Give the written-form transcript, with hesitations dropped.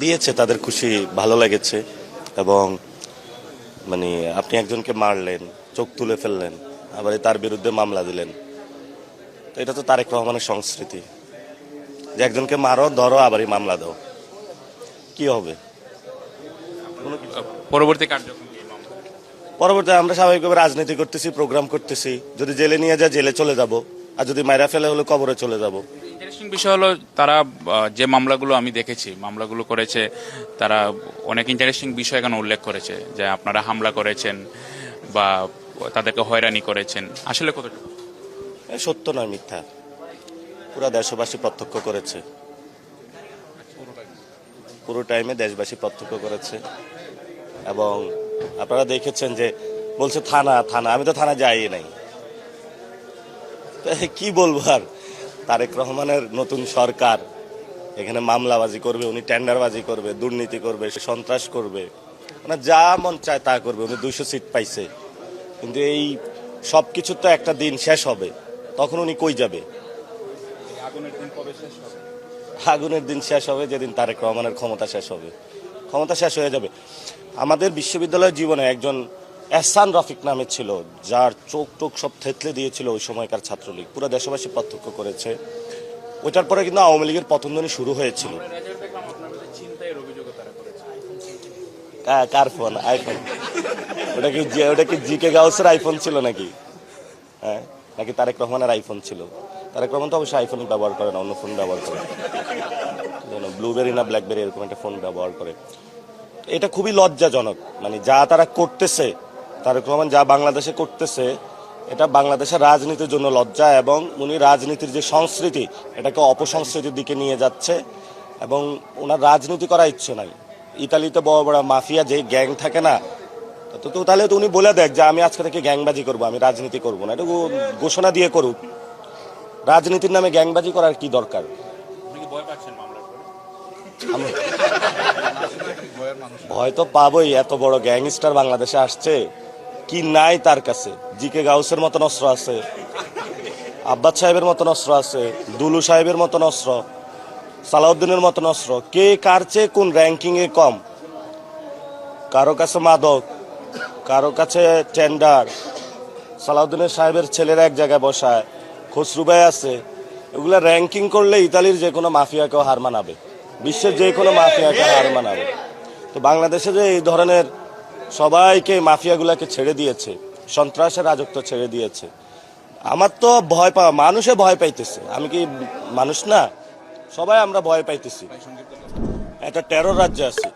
দিয়েছে, তাদের খুশি ভালো লেগেছে। এবং মানে আপনি একজনকে মারলেন, চোখ তুলে ফেললেন, আবার তার বিরুদ্ধে মামলা দিলেন, তো এটা তো তারেক রহমানের সংস্কৃতি যে একজনকে মারো, ধরো, আবারই মামলা দাও, কি হবে? পরবর্তী কার্যক্রম কি? পরবর্তী আমরা স্বাভাবিকভাবে রাজনীতি করতেছি, প্রোগ্রাম করতেছি। যদি জেলে নিয়ে যায় জেলে চলে যাব, আর যদি মাইরা ফেলে হলে কবরে চলে যাব। ইন্টারেস্টিং বিষয় হলো তারা যে মামলাগুলো আমি দেখেছি, মামলাগুলো করেছে তারা অনেক ইন্টারেস্টিং বিষয় এখানে উল্লেখ করেছে যে আপনারা হামলা করেছেন বা তাদেরকে হয়রানি করেছেন। আসলে কতটুকু সত্য নয়, মিথ্যা। পুরা দেশবাসী প্রত্যক্ষ করেছে, পুরো টাইমে দেশবাসী প্রত্যক্ষ করেছে। এবং আপনারা দেখেছেন যে বলছে থানা থানা, আমি তো থানা যাই নাই। কি বলবো আর, তারেক রহমানের নতুন সরকার এখানে মামলাবাজি করবে, উনি টেন্ডারবাজি করবে, দুর্নীতি করবে, সন্ত্রাস করবে, মানে যা মন চায় তা করবে। উনি 200 সিট পাইছে, কিন্তু এই সব কিছু তো একটা দিন শেষ হবে, তখন উনি কই যাবে? আগুনের দিন শেষ হবে যেদিন তারেক রহমানের ক্ষমতা শেষ হবে। ক্ষমতা শেষ হয়ে যাবে। আমাদের বিশ্ববিদ্যালয়ের জীবনে একজন এহসান রফিক নামে ছিল, যার চোখ টোক সব থেতলে দিয়েছিল ওই সময়কার ছাত্রলীগ, পুরো দেশবাসী প্রত্যক্ষ করেছে। ওইটার পরে কিন্তু আওয়ামী লীগের পতনধ্বনি শুরু হয়েছিল। কার ফোন? আইফোন? ওটা কি জিকে গাউসের আইফোন ছিল নাকি? হ্যাঁ, নাকি তারেক রহমানের আইফোন ছিল? তারেক রহমান তো অবশ্যই আইফোন ব্যবহার করে না, অন্য ফোন ব্যবহার করে, ব্লুবেরি না ব্ল্যাকবেরি এরকম একটা ফোন ব্যবহার করে। এটা খুবই লজ্জাজনক। মানে যা তারা করতেছে, তারেক রহমান যা বাংলাদেশে করতেছে, এটা বাংলাদেশের রাজনীতির জন্য লজ্জা। এবং উনি রাজনীতির যে সংস্কৃতি, এটাকে অপসংস্কৃতির দিকে নিয়ে যাচ্ছে। এবং ওনার রাজনীতি করার ইচ্ছে নাই। ইতালিতে বড় বড় মাফিয়া যে গ্যাং থাকে না, তো তাহলে তো উনি বলে দেখ যে আমি আজকে থেকে গ্যাংবাজি করবো, আমি রাজনীতি করবো না, এটা ঘোষণা দিয়ে করুক। রাজনীতির নামে গ্যাংবাজি করার কি দরকার? ভয় তো পাবোই, এত বড় গ্যাংস্টার বাংলাদেশে আসছে, কি নাই তার কাছে? জিকে গাউসের মতন অস্ত্র আছে, আব্বাস সাহেবের মতন অস্ত্র আছে, দুলু সাহেবের মতন অস্ত্র, সালাউদ্দিনের মতন অস্ত্র। কে কার চেয়ে কোন র্যাঙ্কিং এ কম? কারো কাছে মাদক, কারো কাছে টেন্ডার। সালাউদ্দিনের সাহেবের ছেলেরা এক জায়গায় বসায়, খসরু ভাই আছে। এগুলা র্যাঙ্কিং করলে ইতালির যে কোনো মাফিয়াকেও হার মানাবে, বিশ্বের যে কোনো মাফিয়াকে হার মানাবে। তো বাংলাদেশে যে এই ধরনের সবাইকে, মাফিয়াগুলাকে ছেড়ে দিয়েছে, সন্ত্রাসের রাজত্ব ছেড়ে দিয়েছে, আমার তো ভয় পাওয়া, মানুষে ভয় পাইতেছে। আমি কি মানুষ না? সবাই আমরা ভয় পাইতেছি। একটা টেরর রাজ্যে আছি।